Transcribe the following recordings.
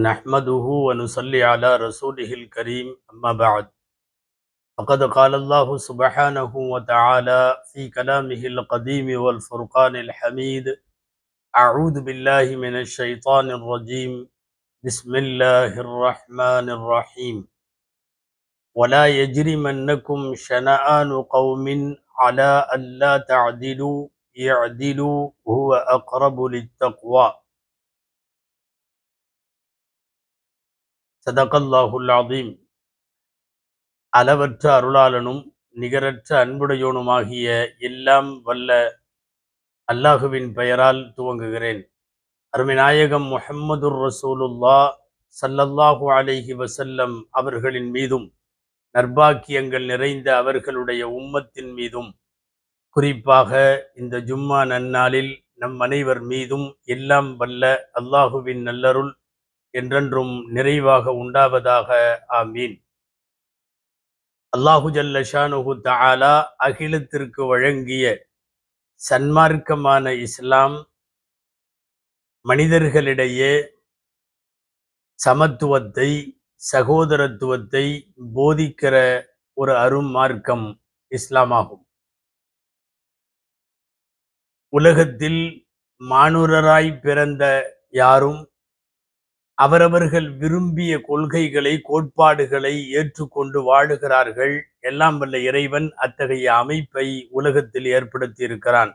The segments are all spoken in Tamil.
نحمده ونصلي على رسوله الكريم أما بعد فقد قال الله سبحانه وتعالى في كلامه القديم والفرقان الحميد أعوذ بالله من الشيطان الرجيم بسم الله الرحمن الرحيم ولا يجرمنكم شنآن قوم على ألا تعدلوا اعدلوا هو أقرب للتقوى صدق الله العظيم. அளவற்ற அருளாளனும் நிகரற்ற அன்புடையோனுமாகிய எல்லாம் வல்ல அல்லாஹுவின் பெயரால் துவங்குகிறேன். அருமைநாயகம் முஹம்மதுர் ரசூலுல்லா ஸல்லல்லாஹு அலைஹி வஸல்லம் அவர்களின் மீதும் நற்பாக்கியங்கள் நிறைந்த அவர்களுடைய உம்மத்தின் மீதும் குறிப்பாக இந்த ஜும்மா நன்னாளில் நம் அனைவர் மீதும் எல்லாம் வல்ல அல்லாஹுவின் நல்லருள் என்றென்றும் நிறைவாக உண்டாவதாக. ஆமீன். அல்லாஹு ஜல்ல ஷானுஹு தஆலா அகிலத்திற்கு வழங்கிய சன்மார்க்கமான இஸ்லாம் மனிதர்களிடையே சமத்துவத்தை, சகோதரத்துவத்தை போதிக்கிற ஒரு அரும் மார்க்கம் இஸ்லாமாகும். உலகத்தில் மானுரராய் பிறந்த யாரும் அவரவர்கள் விரும்பிய கொள்கைகளை, கோட்பாடுகளை ஏற்றுக்கொண்டு வாழுகிறார்கள். எல்லாம் வல்ல இறைவன் அத்தகைய அமைப்பை உலகத்தில் ஏற்படுத்தி இருக்கிறான்.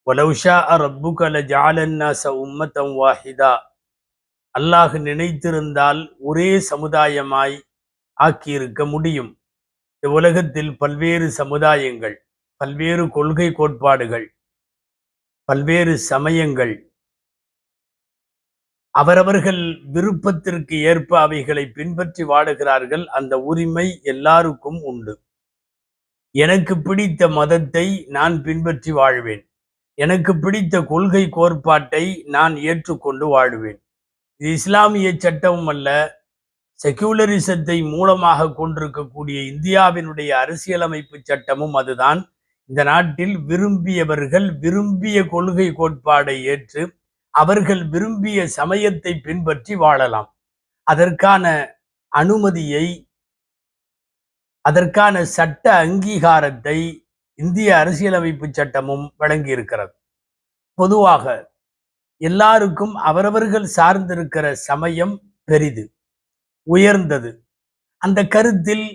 வலவ் ஷாஅ ரப்புக லஜஅலன் நாஸ உம்மத்தன் வாஹிதா, அல்லாஹ் நினைத்திருந்தால் ஒரே சமுதாயமாய் ஆக்கியிருக்க முடியும். இந்த உலகத்தில் பல்வேறு சமுதாயங்கள், பல்வேறு கொள்கை கோட்பாடுகள், பல்வேறு சமயங்கள் அவரவர்கள் விருப்பத்திற்கு ஏற்ப அவைகளை பின்பற்றி வாழுகிறார்கள். அந்த உரிமை எல்லாருக்கும் உண்டு. எனக்கு பிடித்த மதத்தை நான் பின்பற்றி வாழ்வேன், எனக்கு பிடித்த கொள்கை கோட்பாட்டை நான் ஏற்றுக்கொண்டு வாழ்வேன். இது இஸ்லாமிய சட்டமும் அல்ல, செக்யூலரிசத்தை மூலமாக கொண்டிருக்கக்கூடிய இந்தியாவினுடைய அரசியலமைப்பு சட்டமும் அதுதான். இந்த நாட்டில் விரும்பியவர்கள் விரும்பிய கொள்கை கோட்பாடை ஏற்று அவர்கள் விரும்பிய சமயத்தை பின்பற்றி வாழலாம். அதற்கான அனுமதியை, அதற்கான சட்ட அங்கீகாரத்தை இந்திய அரசியலமைப்பு சட்டமும் வழங்கியிருக்கிறது. பொதுவாக எல்லாருக்கும் அவரவர்கள் சார்ந்திருக்கிற சமயம் பெரிது, உயர்ந்தது. அந்த கருத்தில்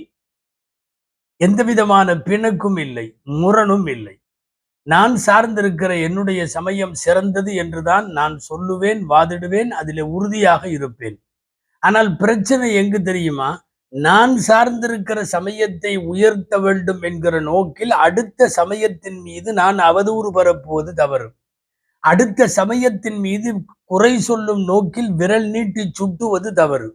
எந்தவிதமான பிணக்கும் இல்லை, முரணும் இல்லை. நான் சார்ந்திருக்கிற என்னுடைய சமயம் சிறந்தது என்றுதான் நான் சொல்லுவேன், வாதிடுவேன், அதில் உறுதியாக இருப்பேன். ஆனால் பிரச்சனை எங்கு தெரியுமா? நான் சார்ந்திருக்கிற சமயத்தை உயர்த்த வேண்டும் என்கிற நோக்கில் அடுத்த சமயத்தின் மீது நான் அவதூறு பரப்புவது தவறு. அடுத்த சமயத்தின் மீது குறை சொல்லும் நோக்கில் விரல் நீட்டி சுட்டுவது தவறு.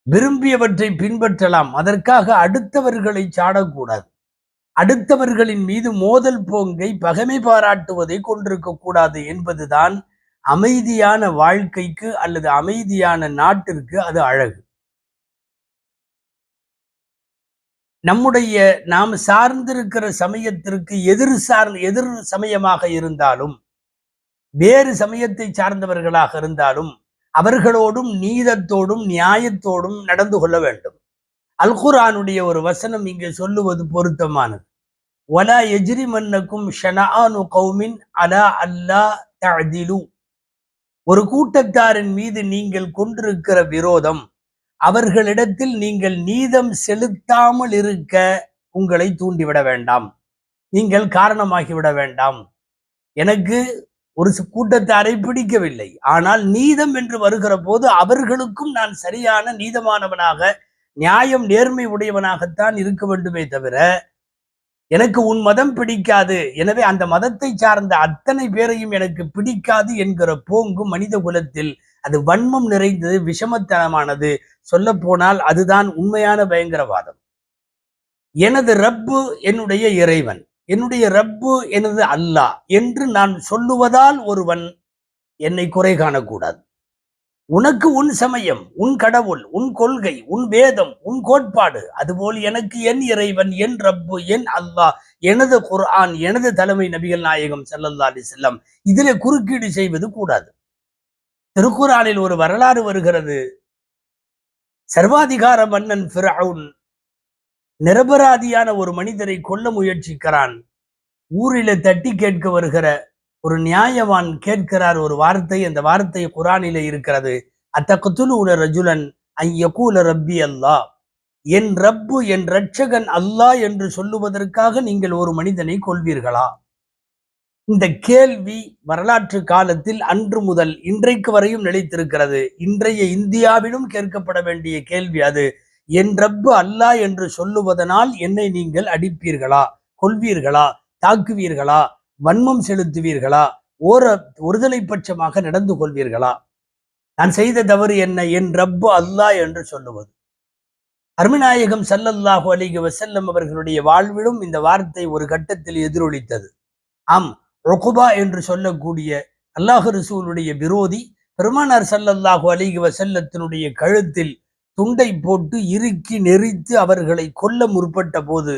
விரும்பியவற்றை பின்பற்றலாம், அதற்காக அடுத்தவர்களை சாடக்கூடாது. அடுத்தவர்களின் மீது மோதல் போங்கை, பகைமை பாராட்டுவதை கொண்டிருக்க கூடாது என்பதுதான் அமைதியான வாழ்க்கைக்கு அல்லது அமைதியான நாட்டிற்கு அது அழகு. நம்முடைய நாம் சார்ந்திருக்கிற சமயத்திற்கு எதிர் சமயமாக இருந்தாலும், வேறு சமயத்தை சார்ந்தவர்களாக இருந்தாலும் அவர்களோடும் நீதத்தோடும் நியாயத்தோடும் நடந்து கொள்ள வேண்டும். அல் குர்ஆனுடைய ஒரு வசனம் இங்கே சொல்லுவது பொருத்தமானது. வலா யஜ்ரிமன்னக்கும் ஷனஆனு கௌமின் அலா அல்லா தஅதிலு, ஒரு கூட்டத்தாரின் மீது நீங்கள் கொண்டிருக்கிற விரோதம், அவர்களிடத்தில் நீங்கள் நீதம் செலுத்தாமல் இருக்க உங்களை தூண்டிவிட வேண்டாம், நீங்கள் காரணமாகிவிட வேண்டாம். எனக்கு ஒரு கூட்டத்தாரை பிடிக்கவில்லை, ஆனால் நீதம் என்று வருகிற போது அவர்களுக்கும் நான் சரியான நீதமானவனாக, நியாயம் நேர்மை உடையவனாகத்தான் இருக்க வேண்டுமே தவிர, எனக்கு உன் மதம் பிடிக்காது, எனவே அந்த மதத்தை சார்ந்த அத்தனை பேரையும் எனக்கு பிடிக்காது என்கிற போங்கு மனித குலத்தில் அது வன்மம் நிறைந்தது, விஷமத்தனமானது. சொல்ல போனால் அதுதான் உண்மையான பயங்கரவாதம். எனது ரப்பு என்னுடைய இறைவன், என்னுடைய ரப்பு எனது அல்லாஹ் என்று நான் சொல்லுவதால் ஒருவன் என்னை குறை காணக்கூடாது. உனக்கு உன் சமயம், உன் கடவுள், உன் கொள்கை, உன் வேதம், உன் கோட்பாடு, அதுபோல் எனக்கு என் இறைவன், என் ரப்பு, என் அல்லாஹ், எனது குர்ஆன், எனது தலைமை நபிகள் நாயகம் ஸல்லல்லாஹு அலைஹி வஸல்லம், இதிலே குறுக்கீடு செய்வது கூடாது. திருக்குறானில் ஒரு வரலாறு வருகிறது. சர்வாதிகார மன்னன் ஃபிரவுன் நிரபராதியான ஒரு மனிதரை கொல்ல முயற்சிக்கிறான். ஊரில தட்டி கேட்க வருகிற ஒரு நியாயவான் கேட்கிறார் ஒரு வார்த்தை. அந்த வார்த்தை குரானிலே இருக்கிறது. அத்தகுதுலூன ரஜுலன் அன் யகூல ரப்பி அல்லாஹ், என் ரப்பு என் ரட்சகன் அல்லாஹ் என்று சொல்லுவதற்காக நீங்கள் ஒரு மனிதனை கொல்வீர்களா? இந்த கேள்வி வரலாற்று காலத்தில் அன்று முதல் இன்றைக்கு வரையும் நிலைத்திருக்கிறது. இன்றைய இந்தியாவிலும் கேட்கப்பட வேண்டிய கேள்வி அது. என் ரப்பு அல்லாஹ் என்று சொல்லுவதனால் என்னை நீங்கள் அடிப்பீர்களா, கொல்வீர்களா, தாக்குவீர்களா, வன்மம் செலுத்துவீர்களா, ஒருதலை பட்சமாக நடந்து கொள்வீர்களா? நான் செய்த தவறு என்ன? என் ரப்பு அல்லாஹ் என்று சொல்லுவது. அருமைநாயகம் ஸல்லல்லாஹு அலைஹி வஸல்லம் அவர்களுடைய வாழ்விலும் இந்த வார்த்தை ஒரு கட்டத்தில் எதிரொலித்தது. ஆம், உக்பா என்று சொல்லக்கூடிய அல்லாஹ் ரசூலுடைய விரோதி பெருமானார் ஸல்லல்லாஹு அலைஹி வஸல்லத்தினுடைய கழுத்தில் துண்டை போட்டு இறுக்கி நெரித்து அவர்களை கொல்ல முற்பட்ட போது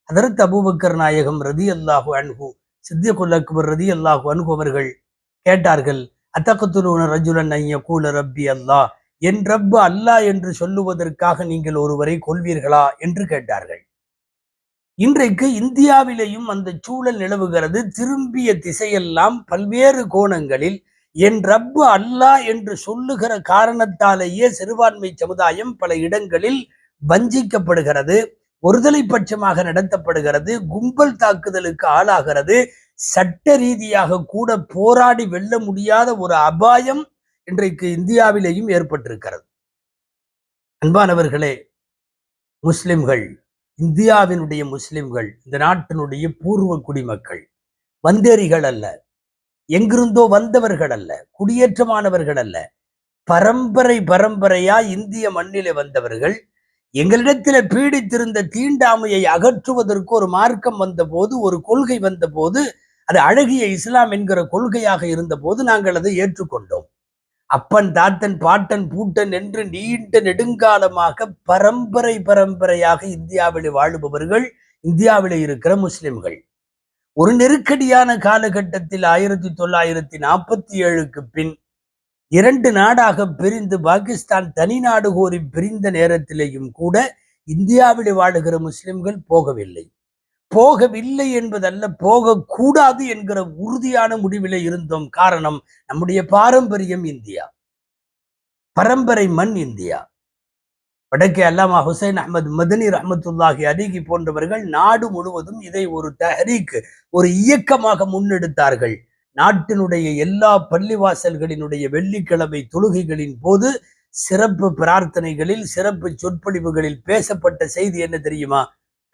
ஹதரத் அபூபக்கர் நாயகம் ரலியல்லாஹு அன்ஹு, சித்திகுல் அக்பர் ரலியல்லாஹு அன்ஹு அவர்கள் கேட்டார்கள், அத்தகுதுலூன ரஜுலன் அன் யகூல ரப்பி அல்லாஹ், என் ரப்பு அல்லாஹ் என்று சொல்லுவதற்காக நீங்கள் ஒருவரை கொல்வீர்களா என்று கேட்டார்கள். இன்றைக்கு இந்தியாவிலேயும் அந்த சூழல் நிலவுகிறது. திரும்பிய திசையெல்லாம் பல்வேறு கோணங்களில் என் ரப்பு அல்லாஹ் என்று சொல்லுகிற காரணத்தாலேயே சிறுபான்மை சமுதாயம் பல இடங்களில் வஞ்சிக்கப்படுகிறது, ஒருதலை பட்சமாக நடத்தப்படுகிறது, கும்பல் தாக்குதலுக்கு ஆளாகிறது, சட்ட ரீதியாக கூட போராடி வெல்ல முடியாத ஒரு அபாயம் இன்றைக்கு இந்தியாவிலேயும் ஏற்பட்டிருக்கிறது. அன்பானவர்களே, முஸ்லிம்கள், இந்தியாவினுடைய முஸ்லிம்கள் இந்த நாட்டினுடைய பூர்வ குடிமக்கள், வந்தேரிகள் அல்ல, எங்கிருந்தோ வந்தவர்கள் அல்ல, குடியேற்றமானவர்கள் அல்ல, பரம்பரை பரம்பரையா இந்திய மண்ணிலே வந்தவர்கள். எங்களிடத்தில பீடித்திருந்த தீண்டாமையை அகற்றுவதற்கு ஒரு மார்க்கம் வந்த போது, ஒரு கொள்கை வந்த போது, அது அழகிய இஸ்லாம் என்கிற கொள்கையாக இருந்த போது நாங்கள் அதை ஏற்றுக்கொண்டோம். அப்பன் தாத்தன் பாட்டன் பூட்டன் என்று நீண்ட நெடுங்காலமாக பரம்பரை பரம்பரையாக இந்தியாவில் வாழுபவர்கள் இந்தியாவில் இருக்கிற முஸ்லிம்கள். ஒரு நெருக்கடியான காலகட்டத்தில் 1947க்கு பின் 2 நாடாக பிரிந்து பாகிஸ்தான் தனி நாடு கோரி பிரிந்த நேரத்திலேயும் கூட இந்தியாவில் வாழுகிற முஸ்லிம்கள் போகவில்லை. போகவில்லை என்பதல்ல, போகக்கூடாது என்கிற உறுதியான முடிவிலே இருந்தோம். காரணம், நம்முடைய பாரம்பரியம் இந்தியா, பரம்பரை மண் இந்தியா. வடக்கே அல்லாமா ஹுசைன் அஹ்மத் மதனி ரஹ்மத்துல்லாஹி அலிஹி போன்றவர்கள் நாடு முழுவதும் இதை ஒரு தஹரீக், ஒரு இயக்கமாக முன்னெடுத்தார்கள். நாட்டினுடைய எல்லா பள்ளிவாசல்களினுடைய வெள்ளிக்கிழமை தொழுகைகளின் போது சிறப்பு பிரார்த்தனைகளில், சிறப்பு சொற்பொழிவுகளில் பேசப்பட்ட செய்தி என்ன தெரியுமா?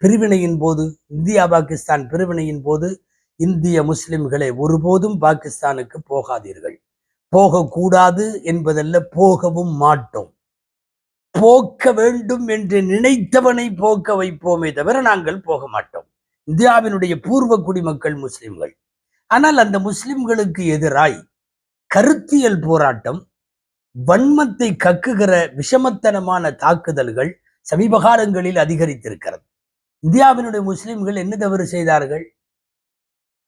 பிரிவினையின் போது, இந்தியா பாகிஸ்தான் பிரிவினையின் போது, இந்திய முஸ்லிம்களே ஒருபோதும் பாகிஸ்தானுக்கு போகாதீர்கள். போகக்கூடாது என்பதல்ல, போகவும் மாட்டோம். போக்க வேண்டும் என்று நினைத்தவனை போக்க வைப்போமே தவிர நாங்கள் போக மாட்டோம். இந்தியாவினுடைய பூர்வ குடிமக்கள் முஸ்லிம்கள். ஆனால் அந்த முஸ்லிம்களுக்கு எதிராய் கருத்தியல் போராட்டம், வன்மத்தை கக்குகிற விஷமத்தனமான தாக்குதல்கள் சமீப காலங்களில் அதிகரித்திருக்கிறது. இந்தியாவினுடைய முஸ்லிம்கள் என்ன தவறு செய்தார்கள்?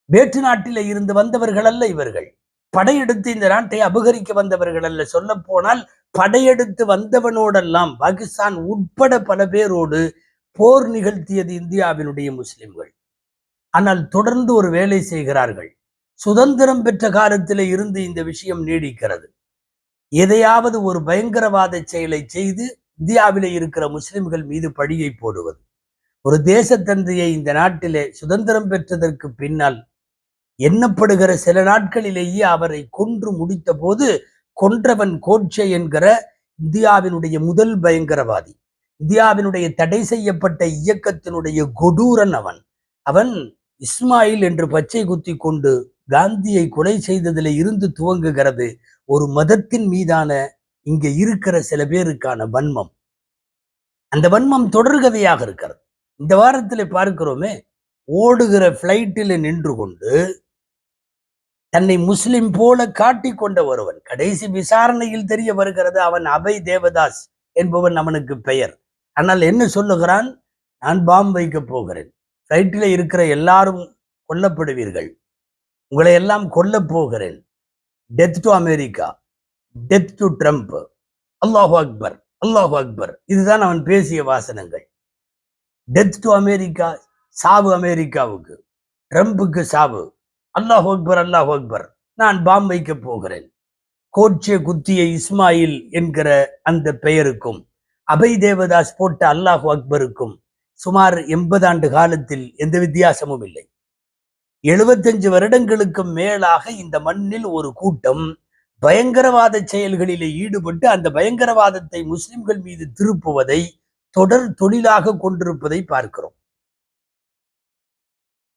வேற்று நாட்டில இருந்து வந்தவர்கள் அல்ல இவர்கள். படையெடுத்து இந்த நாட்டை அபகரிக்க வந்தவர்கள் அல்ல. சொல்ல போனால் படையெடுத்து வந்தவனோடெல்லாம் பாகிஸ்தான் உட்பட பல பேரோடு போர் நிகழ்த்தியது இந்தியாவினுடைய முஸ்லிம்கள். ஆனால் தொடர்ந்து ஒரு வேலை செய்கிறார்கள். சுதந்திரம் பெற்ற காலத்திலே இருந்து இந்த விஷயம் நீடிக்கிறது. எதையாவது ஒரு பயங்கரவாத செயலை செய்து இந்தியாவிலே இருக்கிற முஸ்லிம்கள் மீது பழியை போடுவது. ஒரு தேசத்தந்தையை இந்த நாட்டிலே சுதந்திரம் பெற்றதற்கு பின்னால் எண்ணப்படுகிற சில நாட்களிலேயே அவரை கொன்று முடித்த போது, கொன்றவன் கோட்சே என்கிற இந்தியாவினுடைய முதல் பயங்கரவாதி, இந்தியாவினுடைய தடை செய்யப்பட்ட இயக்கத்தினுடைய கொடூரன் அவன். அவன் இஸ்மாயில் என்று பச்சை குத்தி கொண்டு காந்தியை கொலை செய்ததில் இருந்து துவங்குகிறது ஒரு மதத்தின் மீதான இங்க இருக்கிற சில பேருக்கான வன்மம். அந்த வன்மம் தொடர்கதையாக இருக்கிறது. இந்த வாரத்தில் பார்க்கிறோமே, ஓடுகிற பிளைட்டில் நின்று கொண்டு தன்னை முஸ்லிம் போல காட்டிக் கொண்ட ஒருவன், கடைசி விசாரணையில் தெரிய வருகிறது அவன் அபய் தேவதாஸ் என்பவன் அவனுக்கு பெயர். ஆனால் என்ன சொல்லுகிறான்? நான் பாம்பு வைக்க போகிறேன், பிளைட்டில் இருக்கிற எல்லாரும் கொல்லப்படுவீர்கள், உங்களை எல்லாம் கொல்ல போகிறேன், death to America, death to Trump, அல்லாஹு அக்பர், அல்லாஹு அக்பர். இதுதான் அவன் பேசிய வாசனங்கள். டெத் டு அமெரிக்கா, சாவு அமெரிக்காவுக்கு, ட்ரம்புக்கு சாவு, அல்லாஹு அக்பர், அல்லாஹு அக்பர், நான் பாம் வைக்க போகிறேன். கோட்சே குத்திய இஸ்மாயில் என்கிற அந்த பெயருக்கும் அபய் தேவதாஸ் போட்ட அல்லாஹு அக்பருக்கும் சுமார் 80 ஆண்டு காலத்தில் எந்த வித்தியாசமும் இல்லை. 75 வருடங்களுக்கு மேலாக இந்த மண்ணில் ஒரு கூட்டம் பயங்கரவாத செயல்களிலே ஈடுபட்டு அந்த பயங்கரவாதத்தை முஸ்லிம்கள் மீது திருப்புவதை தொடர் தொழிலாக கொண்டிருப்பதை பார்க்கிறோம்.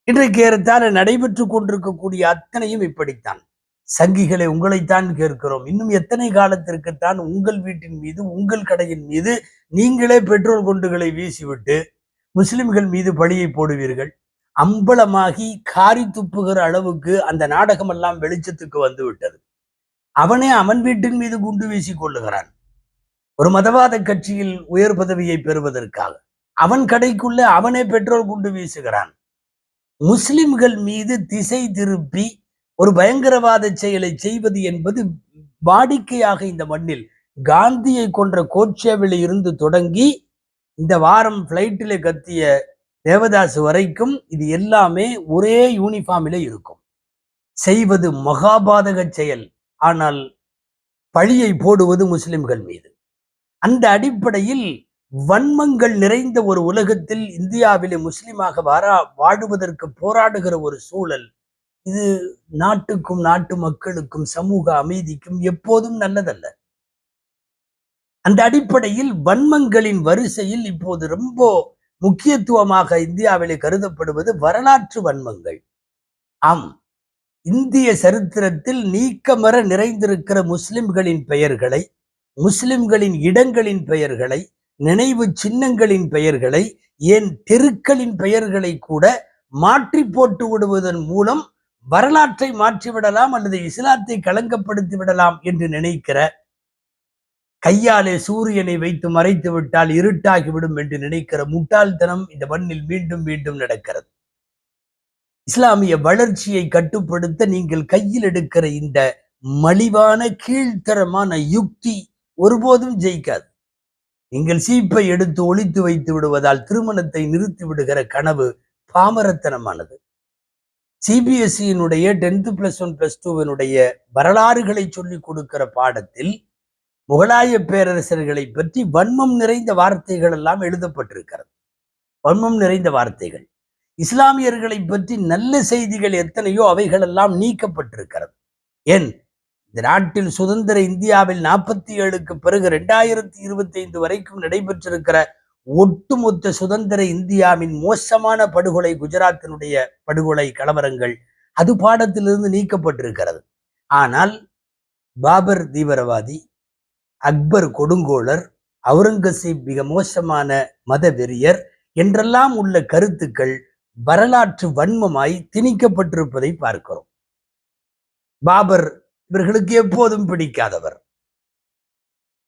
இன்றைக்கு ஏறத்தாழ நடைபெற்றுக் கொண்டிருக்கக்கூடிய அத்தனையும் இப்படித்தான். சங்கிகளை உங்களைத்தான் கேட்கிறோம், இன்னும் எத்தனை காலத்திற்குத்தான் உங்கள் வீட்டின் மீது, உங்கள் கடையின் மீது நீங்களே பெட்ரோல் குண்டுகளை வீசிவிட்டு முஸ்லிம்கள் மீது பழியை போடுவீர்கள்? அம்பலமாகி காரி துப்புகிற அளவுக்கு அந்த நாடகம் எல்லாம் வெளிச்சத்துக்கு வந்து விட்டது. அவனே அவன் வீட்டின் மீது குண்டு வீசி கொள்ளுகிறான், ஒரு மதவாத கட்சியில் உயர் பதவியை பெறுவதற்காக. அவன் கடைக்குள்ள அவனே பெட்ரோல் குண்டு வீசுகிறான். முஸ்லிம்கள் மீது திசை திருப்பி ஒரு பயங்கரவாத செயலை செய்வது என்பது வாடிக்கையாக இந்த மண்ணில் காந்தியை கொன்ற கோட்சேவில் இருந்து தொடங்கி இந்த வாரம் பிளைட்டிலே கத்திய தேவதாஸ் வரைக்கும் இது எல்லாமே ஒரே யூனிஃபார்மிலே இருக்கும். செய்வது மகாபாதக செயல், ஆனால் பழியை போடுவது முஸ்லிம்கள் மீது. அந்த அடிப்படையில் வன்மங்கள் நிறைந்த ஒரு உலகத்தில் இந்தியாவிலே முஸ்லிமாக வாழுவதற்கு போராடுகிற ஒரு சூழல், இது நாட்டுக்கும் நாட்டு மக்களுக்கும் சமூக அமைதிக்கும் எப்போதும் நல்லதல்ல. அந்த அடிப்படையில் வன்மங்களின் வரிசையில் இப்போது ரொம்ப முக்கியத்துவமாக இந்தியாவிலே கருதப்படுவது வரலாற்று வன்மங்கள். ஆம், இந்திய சரித்திரத்தில் நீக்கமற நிறைந்திருக்கிற முஸ்லிம்களின் பெயர்களை, முஸ்லிம்களின் இடங்களின் பெயர்களை, நினைவு சின்னங்களின் பெயர்களை, ஏன் தெருக்களின் பெயர்களை கூட மாற்றி போட்டு விடுவதன் மூலம் வரலாற்றை மாற்றிவிடலாம் அல்லது இஸ்லாத்தை களங்கப்படுத்தி விடலாம் என்று நினைக்கிற, கையாலே சூரியனை வைத்து மறைத்து விட்டால் இருட்டாகிவிடும் என்று நினைக்கிற முட்டாள்தனம் இந்த மண்ணில் மீண்டும் மீண்டும் நடக்கிறது. இஸ்லாமிய வளர்ச்சியை கட்டுப்படுத்த நீங்கள் கையில் எடுக்கிற இந்த மலிவான கீழ்த்தரமான யுக்தி ஒருபோதும் ஜெயிக்காது. நீங்கள் சீப்பை எடுத்து ஒளித்து வைத்து விடுவதால் திருமணத்தை நிறுத்தி விடுகிற கனவு பாமரத்தனமானது. சிபிஎஸ்இனுடைய 10th +1 +2 வரலாறுகளை சொல்லிக் கொடுக்கிற பாடத்தில் முகலாய பேரரசர்களை பற்றி வன்மம் நிறைந்த வார்த்தைகள் எல்லாம் எழுதப்பட்டிருக்கிறது. வன்மம் நிறைந்த வார்த்தைகள். இஸ்லாமியர்களை பற்றி நல்ல செய்திகள் எத்தனையோ அவைகள் எல்லாம் நீக்கப்பட்டிருக்கிறது. ஏன், இந்த நாட்டில் சுதந்திர இந்தியாவில் 47க்கு பிறகு 2025 வரைக்கும் நடைபெற்றிருக்கிற ஒட்டுமொத்த சுதந்திர இந்தியாவின் மோசமான படுகொலை, குஜராத்தினுடைய படுகொலை கலவரங்கள், அது பாடத்திலிருந்து நீக்கப்பட்டிருக்கிறது. ஆனால் பாபர் தீவிரவாதி, அக்பர் கொடுங்கோளர், அவுரங்கசீப் மிக மோசமான மத வெறியர் என்றெல்லாம் உள்ள கருத்துக்கள் வரலாற்று வன்மமாய் திணிக்கப்பட்டிருப்பதை பார்க்கிறோம். பாபர் இவர்களுக்கு எப்போதும் பிடிக்காதவர்.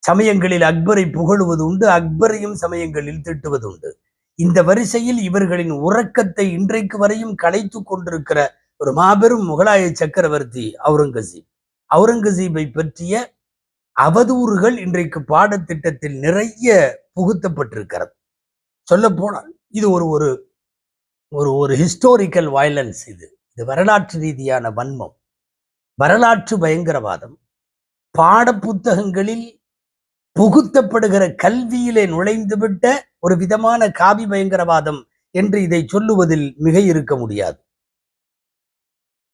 சமயங்களில் அக்பரை புகழுவது உண்டு, அக்பரையும் சமயங்களில் திட்டுவது உண்டு. இந்த வரிசையில் இவர்களின் உறக்கத்தை இன்றைக்கு வரையும் கலைத்து கொண்டிருக்கிற ஒரு மாபெரும் முகலாய சக்கரவர்த்தி அவுரங்கசீப். அவுரங்கசீப்பை பற்றிய அவதூறுகள் இன்றைக்கு பாடத்திட்டத்தில் நிறைய புகுத்தப்பட்டிருக்கிறது. சொல்ல போனால் இது ஒரு ஒரு ஒரு ஹிஸ்டோரிக்கல் வயலன்ஸ். இது வரலாற்று ரீதியான வன்மம், வரலாற்று பயங்கரவாதம். பாட புத்தகங்களில் புகுத்தப்படுகிற கல்வியிலே நுழைந்துவிட்ட ஒரு விதமான காவி பயங்கரவாதம் என்று இதை சொல்லுவதில் மிக இருக்க முடியாது.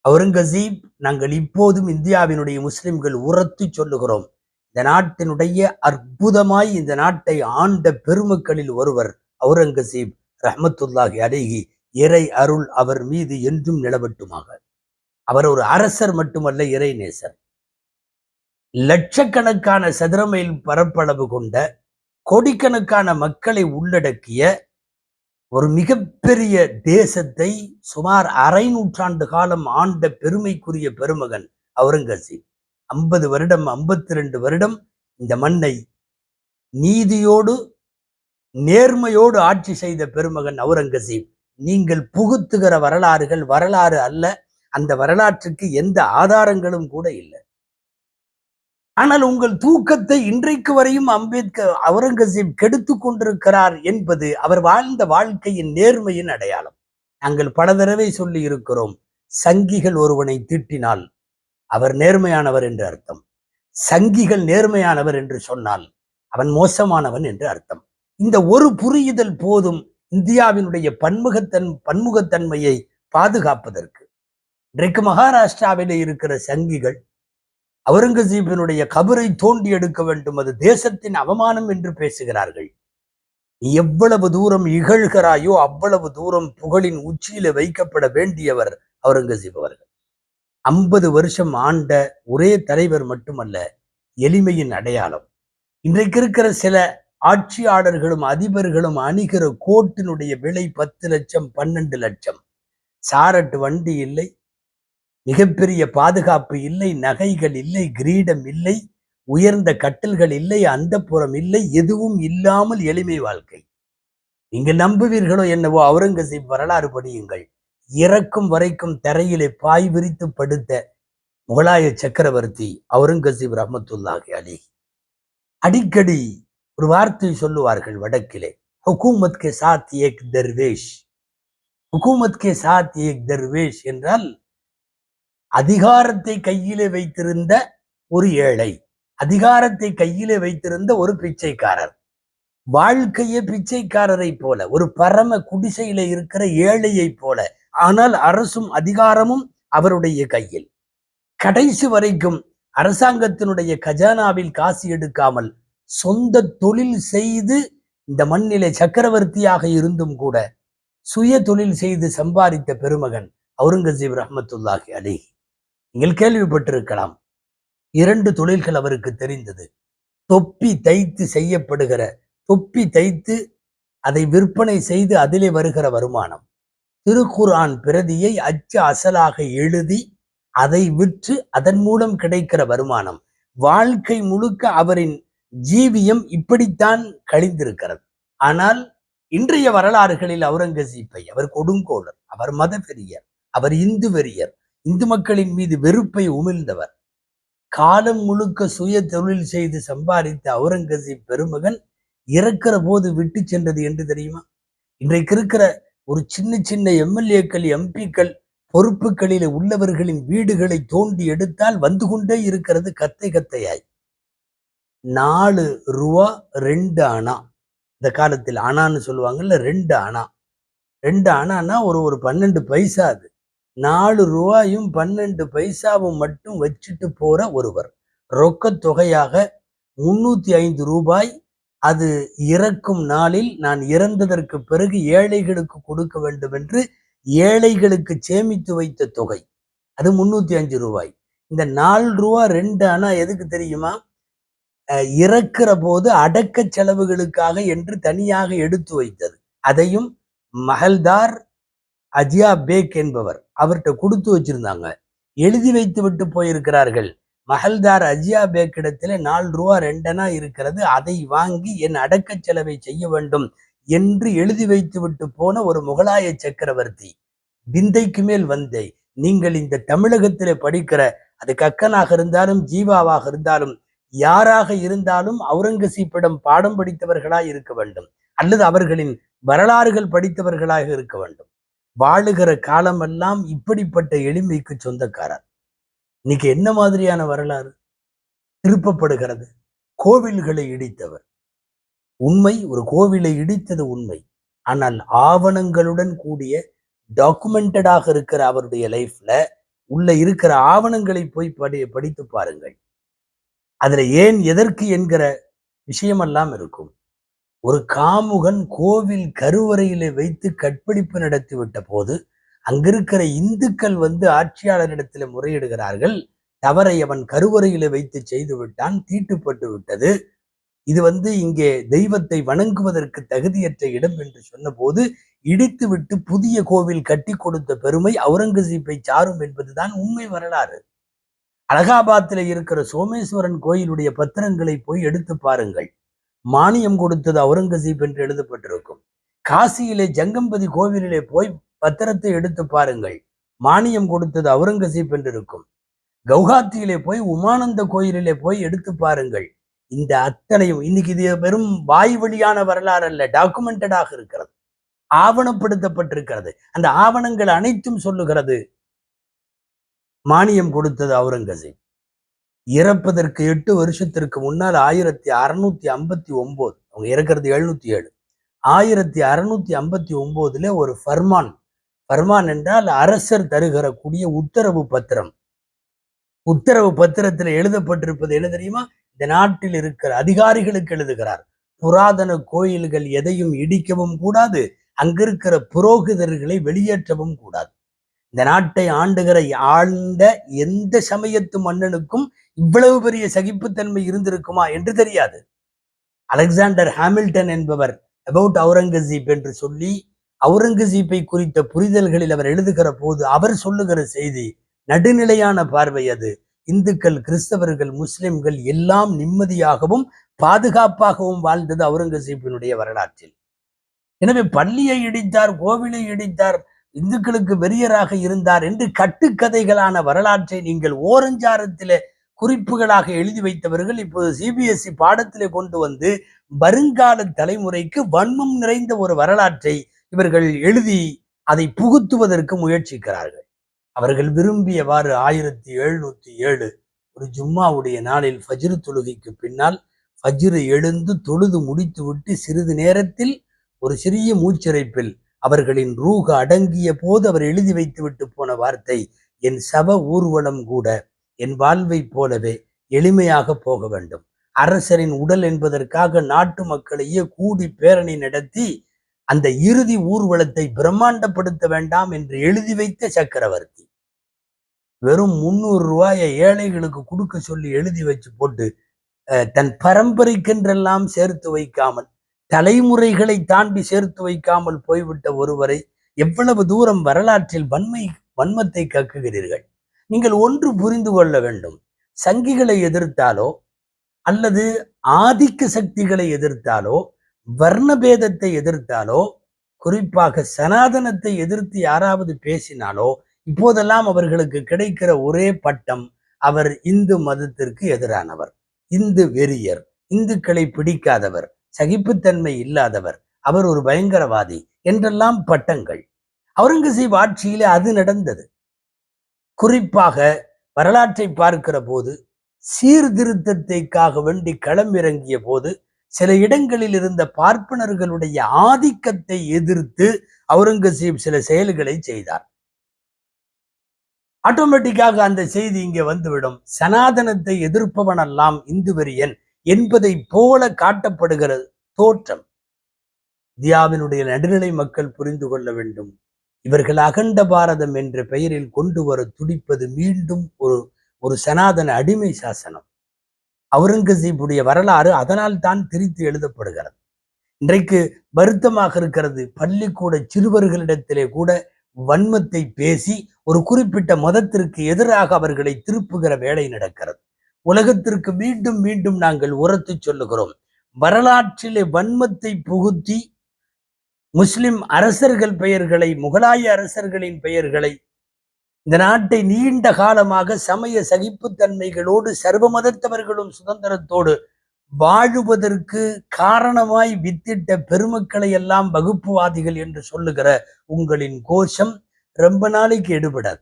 அவுரங்கசீப், நாங்கள் இப்போதும் இந்தியாவினுடைய முஸ்லிம்கள் உரத்து சொல்லுகிறோம், இந்த நாட்டினுடைய அற்புதமாய் இந்த நாட்டை ஆண்ட பெருமக்களில் ஒருவர் அவுரங்கசீப் ரஹ்மத்துல்லாஹி அலைஹி, இறை அருள் அவர் மீது என்றும் நிலவட்டுமாக. அவர் ஒரு அரசர் மட்டுமல்ல, இறை நேசர். லட்சக்கணக்கான சதுர மைல் பரப்பளவு கொண்ட, கோடிக்கணக்கான மக்களை உள்ளடக்கிய ஒரு மிகப்பெரிய தேசத்தை சுமார் 1/2 நூற்றாண்டு காலம் ஆண்ட பெருமைக்குரிய பெருமகன் அவுரங்கசீப். 50 வருடம் 52 வருடம் இந்த மண்ணை நீதியோடு நேர்மையோடு ஆட்சி செய்த பெருமகன் அவுரங்கசீப். நீங்கள் புகுத்துகிற வரலாறுகள் வரலாறு அல்ல, அந்த வரலாற்றுக்கு எந்த ஆதாரங்களும் கூட இல்லை. ஆனால் உங்கள் தூக்கத்தை இன்றைக்கு வரையும் அவுரங்கசீப் கெடுத்து கொண்டிருக்கிறார் என்பது அவர் வாழ்ந்த வாழ்க்கையின் நேர்மையின் அடையாளம். நாங்கள் பல தடவை சொல்லி இருக்கிறோம், சங்கிகள் ஒருவனை திட்டினால் அவர் நேர்மையானவர் என்று அர்த்தம். சங்கிகள் நேர்மையானவர் என்று சொன்னால் அவன் மோசமானவன் என்று அர்த்தம். இந்த ஒரு புரியுதல் போதும் இந்தியாவினுடைய பன்முகத்தன்மையை பாதுகாப்பதற்கு. இன்றைக்கு மகாராஷ்டிராவிலே இருக்கிற சங்கிகள் அவுரங்கசீபினுடைய கபரை தோண்டி எடுக்க வேண்டும், அது தேசத்தின் அவமானம் என்று பேசுகிறார்கள். நீ எவ்வளவு தூரம் இகழ்கிறாயோ அவ்வளவு தூரம் புகழின் உச்சியில வைக்கப்பட வேண்டியவர் அவுரங்கசீப் அவர்கள். 50 வருஷம் ஆண்ட ஒரே தலைவர் மட்டுமல்ல, எளிமையின் அடையாளம். இன்றைக்கு இருக்கிற சில ஆட்சியாளர்களும் அதிபர்களும் அணிகிற கோட்டினுடைய விலை 10 லட்சம் 12 லட்சம். சாரட்டு வண்டி இல்லை, மிகப்பெரிய பாதுகாப்பு இல்லை, நகைகள் இல்லை, கிரீடம் இல்லை, உயர்ந்த கட்டல்கள் இல்லை, அந்தப்புறம் இல்லை, எதுவும் இல்லாமல் எளிமை வாழ்க்கை. நீங்கள் நம்புவீர்களோ என்னவோ, அவுரங்கசீப் வரலாறு படியுங்கள். இறக்கும் வரைக்கும் தரையிலே பாய் விரித்து படுத்த முகலாய சக்கரவர்த்தி அவுரங்கசீப் ரஹ்மத்துல்லாஹி அலைஹி. அடிக்கடி ஒரு வார்த்தை சொல்லுவார்கள் வடக்கிலே, ஹுகூமத் கே சாத் ஏக் தர்வேஷ். ஹுகூமத் கே சாத் ஏக் தர்வேஷ் என்றால் அதிகாரத்தை கையிலே வைத்திருந்த ஒரு ஏழை, அதிகாரத்தை கையிலே வைத்திருந்த ஒரு பிச்சைக்காரர், வாழ்க்கையே பிச்சைக்காரரை போல, ஒரு பரம குடிசையில இருக்கிற ஏழையை போல. ஆனால் அரசும் அதிகாரமும் அவருடைய கையில். கடைசி வரைக்கும் அரசாங்கத்தினுடைய கஜானாவில் காசு எடுக்காமல் சொந்த தொழில் செய்து இந்த மண்ணிலே சக்கரவர்த்தியாக இருந்தும் கூட சுய தொழில் செய்து சம்பாதித்த பெருமகன் அவுரங்கசீப் ரஹ்மத்துல்லாஹி அலைஹி. நீங்கள் கேள்விப்பட்டிருக்கலாம், 2 தொழில்கள் அவருக்கு தெரிந்தது. தொப்பி தைத்து செய்யப்படுகிற தொப்பி தைத்து அதை விற்பனை செய்து அதிலே வருகிற வருமானம், திருக்குர்ஆன் பிரதியை அச்சு அசலாக எழுதி அதை விற்று அதன் மூலம் கிடைக்கிற வருமானம். வாழ்க்கை முழுக்க அவரின் ஜீவியம் இப்படித்தான் கழிந்திருக்கிறது. ஆனால் இன்றைய வரலாறுகளில் அவுரங்கசீப்பை, அவர் கொடுங்கோலர், அவர் மத வெறியர், அவர் இந்து வெறியர், இந்து மக்களின் மீது வெறுப்பை உமிழ்ந்தவர், காலம் முழுக்க சுய தொழில் செய்து சம்பாதித்த அவுரங்கசீப் பெருமகன் இறக்கிற போது விட்டு சென்றது என்று தெரியுமா? இன்றைக்கு இருக்கிற ஒரு சின்ன சின்ன எம்எல்ஏக்கள், எம்பிக்கள், பொறுப்புகளில் உள்ளவர்களின் வீடுகளை தோண்டி எடுத்தால் வந்து கொண்டே இருக்கிறது கத்தை கத்தையாய். 4 ரூபா 2 அணா. இந்த காலத்தில் அணான்னு சொல்லுவாங்கல்ல, 2 அணா. 2 அணான்னா ஒரு 12 பைசா. அது 4 ரூபாயும் 12 பைசாவும் மட்டும் வச்சுட்டு போற ஒருவர் ரொக்க தொகையாக 305 ரூபாய், அது இறக்கும் நாளில் நான் இறந்ததற்கு பிறகு ஏழைகளுக்கு கொடுக்க வேண்டும் என்று ஏழைகளுக்கு சேமித்து வைத்த தொகை, அது 305 ரூபாய். இந்த 4 ரூபா 2 அணா எதுக்கு தெரியுமா? இறக்கிற போது அடக்க செலவுகளுக்காக என்று தனியாக எடுத்து வைத்தது. அதையும் மஹல்தார் அஜியா பேக் என்பவர் அவர்கிட்ட கொடுத்து வச்சிருந்தாங்க. எழுதி வைத்து விட்டு போயிருக்கிறார்கள். மஹல்தார் அஜியா பேக் இடத்துல 4 ரூபா 2 அணா இருக்கிறது, அதை வாங்கி என் அடக்க செலவை செய்ய வேண்டும் என்று எழுதி வைத்து விட்டு போன ஒரு முகலாய சக்கரவர்த்தி. விந்தைக்கு மேல் வந்தை. நீங்கள் இந்த தமிழகத்திலே படிக்கிற, அது கக்கனாக இருந்தாலும் ஜீவாவாக இருந்தாலும் யாராக இருந்தாலும் அவுரங்கசீப்பிடம் பாடம் படித்தவர்களாய் இருக்க வேண்டும், அல்லது அவர்களின் வரலாறுகள் படித்தவர்களாக இருக்க வேண்டும். வாழுகிற காலமெல்லாம் இப்படிப்பட்ட எளிமைக்கு சொந்தக்காரர். இன்னைக்கு என்ன மாதிரியான வரலாறு திருப்பப்படுகிறது? கோவில்களை இடித்தவர் உண்மை, ஒரு கோவிலை இடித்தது உண்மை. ஆனால் ஆவணங்களுடன் கூடிய டாக்குமெண்டடாக இருக்கிற அவருடைய லைஃப்ல உள்ள இருக்கிற ஆவணங்களை போய் படித்து பாருங்கள். அதுல ஏன் எதற்கு என்கிற விஷயமெல்லாம் இருக்கும். ஒரு காமுகன் கோவில் கருவறையிலே வைத்து கற்பழிப்பு நடத்தி விட்ட போது அங்கிருக்கிற இந்துக்கள் ஆட்சியாளரிடத்தில் முறையிடுகிறார்கள். தவறை அவன் கருவறையிலே வைத்து செய்து விட்டான், தீட்டுப்பட்டு விட்டது, இது இங்கே தெய்வத்தை வணங்குவதற்கு தகுதியற்ற இடம் என்று சொன்ன போது இடித்து விட்டு புதிய கோவில் கட்டி கொடுத்த பெருமை அவுரங்கசீப்பை சாரும் என்பதுதான் உண்மை வரலாறு. அலகாபாத்தில் இருக்கிற சோமேஸ்வரன் கோயிலுடைய பத்திரங்களை போய் எடுத்து பாருங்கள். மானியம் கொடுத்தது அவுரங்கசீப் என்று எழுதப்பட்டிருக்கும். காசியிலே ஜங்கம்பதி கோவிலிலே போய் பத்திரத்தை எடுத்து பாருங்கள், மானியம் கொடுத்தது அவுரங்கசீப் என்று இருக்கும். கவுஹாத்தியிலே போய் உமானந்த கோயிலிலே போய் எடுத்து பாருங்கள். இந்த அத்தனையும் இன்னைக்கு இது வெறும் வாய் வழியான வரலாறு அல்ல, டாக்குமெண்டடாக இருக்கிறது, ஆவணப்படுத்தப்பட்டிருக்கிறது. அந்த ஆவணங்கள் அனைத்தும் சொல்லுகிறது மானியம் கொடுத்தது அவுரங்கசீப். இறப்பதற்கு 8 வருஷத்திற்கு முன்னால் 1659, அவங்க இறக்கிறது 707, 1659 ஒரு ஃபர்மான், ஃபர்மான் என்றால் அரசர் தருகிற கூடிய உத்தரவு பத்திரம். உத்தரவு பத்திரத்தில் எழுதப்பட்டிருப்பது என்ன தெரியுமா? இந்த நாட்டில் இருக்கிற அதிகாரிகளுக்கு எழுதுகிறார், புராதன கோயில்கள் எதையும் இடிக்கவும் கூடாது, அங்கிருக்கிற புரோகிதர்களை வெளியேற்றவும் கூடாது. இந்த நாட்டை ஆண்ட எந்த சமயத்து மன்னனுக்கும் இவ்வளவு பெரிய சகிப்புத்தன்மை இருந்திருக்குமா என்று தெரியாது. அலெக்சாண்டர் ஹாமில்டன் என்பவர் அபவுட் அவுரங்கசீப் என்று சொல்லி அவுரங்கசீப்பை குறித்த புரிதல்களில் அவர் எழுதுகிற போது அவர் சொல்லுகிற செய்தி நடுநிலையான பார்வை. அது இந்துக்கள், கிறிஸ்தவர்கள், முஸ்லிம்கள் எல்லாம் நிம்மதியாகவும் பாதுகாப்பாகவும் வாழ்ந்தது அவுரங்கசீப்பினுடைய வரலாற்றில். எனவே பள்ளியை இடித்தார், கோவிலை இடித்தார், இந்துக்களுக்கு வெறியராக இருந்தார் என்று கட்டுக்கதைகளான வரலாற்றை நீங்கள் ஓரஞ்சாரத்திலே குறிப்புகளாக எழுதி வைத்தவர்கள் இப்போது சிபிஎஸ்இ பாடத்திலே கொண்டு வந்து வருங்கால தலைமுறைக்கு வன்மம் நிறைந்த ஒரு வரலாற்றை இவர்கள் எழுதி அதை புகுத்துவதற்கு முயற்சிக்கிறார்கள். அவர்கள் விரும்பியவாறு 1707 ஒரு ஜும்மாவுடைய நாளில் ஃபஜ்ரு தொழுகைக்கு பின்னால் ஃபஜ்ரு எழுந்து தொழுது முடித்து விட்டு சிறிது நேரத்தில் ஒரு சிறிய மூச்சிறைப்பில் அவர்களின் ரூஹ அடங்கிய போது அவர் எழுதி வைத்து விட்டு போன வார்த்தை, என் சப ஊர்வலம் கூட என் வாழ்வை போலவே எளிமையாக போக வேண்டும். அரசரின் உடல் என்பதற்காக நாட்டு மக்களையே கூடி பேரணி நடத்தி அந்த இறுதி ஊர்வலத்தை பிரம்மாண்டப்படுத்த வேண்டாம் என்று எழுதி வைத்த சக்கரவர்த்தி வெறும் 300 ரூபாயை ஏழைகளுக்கு கொடுக்க சொல்லி எழுதி வச்சு போட்டு தன் பரம்பரைக்கென்றெல்லாம் சேர்த்து வைக்காமல், தலைமுறைகளை தாண்டி சேர்த்து வைக்காமல் போய்விட்ட ஒருவரை எவ்வளவு தூரம் வரலாற்றில் வன்மத்தை கக்குகிறீர்கள்? நீங்கள் ஒன்று புரிந்து கொள்ள வேண்டும், சங்கிகளை எதிர்த்தாலோ அல்லது ஆதிக்க சக்திகளை எதிர்த்தாலோ வர்ணபேதத்தை எதிர்த்தாலோ, குறிப்பாக சனாதனத்தை எதிர்த்து யாராவது பேசினாலோ இப்போதெல்லாம் அவர்களுக்கு கிடைக்கிற ஒரே பட்டம், அவர் இந்து மதத்திற்கு எதிரானவர், இந்து வெறியர், இந்துக்களை பிடிக்காதவர், சகிப்புத்தன்மை இல்லாதவர், அவர் ஒரு பயங்கரவாதி என்றெல்லாம் பட்டங்கள். அவுரங்கசீப் ஆட்சியிலே அது நடந்தது. குறிப்பாக வரலாற்றை பார்க்கிற போது சீர்திருத்தத்தைக்காக வேண்டி களமிறங்கிய போது சில இடங்களில் இருந்த பார்ப்பனர்களுடைய ஆதிக்கத்தை எதிர்த்து அவுரங்கசீப் சில செயல்களை செய்தார். ஆட்டோமேட்டிக்காக அந்த செய்தி இங்கே வந்துவிடும். சனாதனத்தை எதிர்ப்பவனெல்லாம் இந்து வெறியன் என்பதை போல காட்டப்படுகிற தோற்றம். இந்தியாவினுடைய நடுநிலை மக்கள் புரிந்து கொள்ள வேண்டும், இவர்கள் அகண்ட பாரதம் என்ற பெயரில் கொண்டு வர துடிப்பது மீண்டும் ஒரு சனாதன அடிமை சாசனம். அவுரங்கசீப்புடைய வரலாறு அதனால் தான் திரித்து எழுதப்படுகிறது. இன்றைக்கு வருத்தமாக இருக்கிறது, பள்ளிக்கூட சிறுவர்களிடத்திலே கூட வன்மத்தை பேசி ஒரு குறிப்பிட்ட மதத்திற்கு எதிராக அவர்களை திருப்புகிற வேலை நடக்கிறது. உலகத்திற்கு மீண்டும் மீண்டும் நாங்கள் உரத்து சொல்லுகிறோம், வரலாற்றிலே வன்மத்தை புகுத்தி முஸ்லிம் அரசர்கள் பெயர்களை, முகலாய அரசர்களின் பெயர்களை, இந்த நாட்டை நீண்ட காலமாக சமய சகிப்புத்தன்மைகளோடு சர்வ மதத்தவர்களும் சுதந்திரத்தோடு வாழுவதற்கு காரணமாய் வித்திட்ட பெருமக்களை எல்லாம் வகுப்புவாதிகள் என்று சொல்லுகிற உங்களின் கோஷம் ரொம்ப நாளைக்கு எடுபடாது.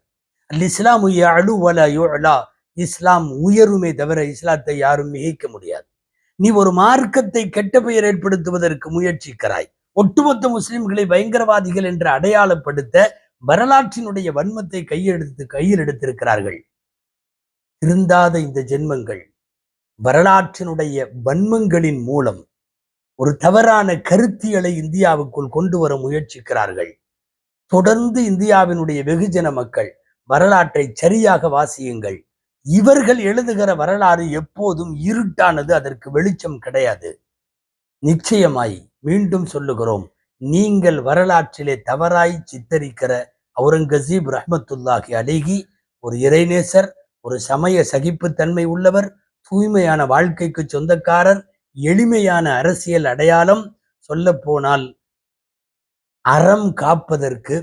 இஸ்லாம் இஸ்லாம் உயருமே தவிர இஸ்லாத்தை யாரும் மிகைக்க முடியாது. நீ ஒரு மார்க்கத்தை கெட்ட பெயர் ஏற்படுத்துவதற்கு முயற்சிக்கிறாய், ஒட்டுமொத்த முஸ்லிம்களை பயங்கரவாதிகள் என்று அடையாளப்படுத்த வரலாற்றினுடைய வன்மத்தை கையில் எடுத்திருக்கிறார்கள். திருந்தாத இந்த ஜென்மங்கள் வரலாற்றினுடைய வன்மங்களின் மூலம் ஒரு தவறான கருத்தியலை இந்தியாவுக்குள் கொண்டு வர முயற்சிக்கிறார்கள். தொடர்ந்து இந்தியாவினுடைய வெகுஜன மக்கள் வரலாற்றை சரியாக வாசியுங்கள். இவர்கள் எழுதுகிற வரலாறு எப்போதும் இருட்டானது, அதற்கு வெளிச்சம் கிடையாது. நிச்சயமாய் மீண்டும் சொல்லுகிறோம், நீங்கள் வரலாற்றிலே தவறாய் சித்தரிக்கிற அவுரங்கசீப் ரஹ்மத்துல்லாஹி அலைஹி ஒரு இறைநேசர், ஒரு சமய சகிப்புத்தன்மை உள்ளவர், தூய்மையான வாழ்க்கைக்கு சொந்தக்காரர், எளிமையான அரசியல் அடையாளம். சொல்ல போனால் அறம் காப்பதற்கு,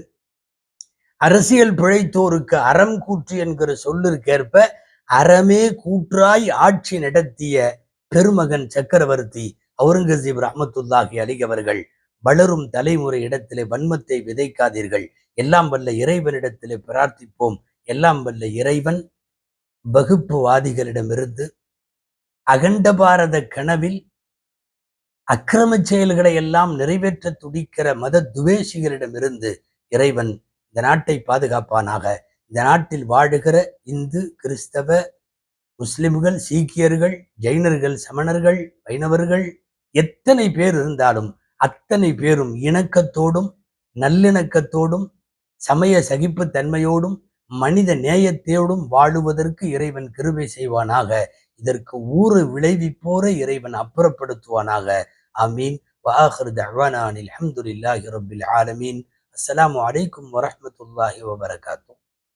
அரசியல் பிழைத்தோருக்கு அறம் கூற்று என்கிற சொல்லிற்கேற்ப அறமே கூற்றாய் ஆட்சி நடத்திய பெருமகன் சக்கரவர்த்தி அவுரங்கசீப் ரஹ்மத்துல்லாஹி அலைஹி அவர்கள், வளரும் தலைமுறை இடத்திலே வன்மத்தை விதைக்காதீர்கள், எல்லாம் வல்ல இறைவனிடத்திலே பிரார்த்திப்போம், எல்லாம் வல்ல இறைவன் வகுப்புவாதிகளிடமிருந்து அகண்ட பாரத கனவில் அக்கிரம செயல்களை எல்லாம் நிறைவேற்ற துடிக்கிற மத துவேஷிகளிடமிருந்து இறைவன் இந்த நாட்டை பாதுகாப்பானாக. இந்த நாட்டில் வாழுகிற இந்து, கிறிஸ்தவ, முஸ்லிம்கள், சீக்கியர்கள், ஜெயினர்கள், சமணர்கள், வைணவர்கள் எத்தனை பேர் இருந்தாலும் அத்தனை பேரும் இணக்கத்தோடும் நல்லிணக்கத்தோடும் சமய சகிப்புத்தன்மையோடும் மனித நேயத்தோடும் வாழுவதற்கு இறைவன் கிருபை செய்வானாக. இதற்கு ஊறு விளைவிப்போர இறைவன் அப்புறப்படுத்துவானாக. ஆமீன். வஆகிரு தஅவானா அனில் ஹம்துலில்லாஹி ரப்பில் ஆலமீன். அஸ்ஸலாமு அலைக்கும் வரஹ்மத்துல்லாஹி வபரகாத்துஹு.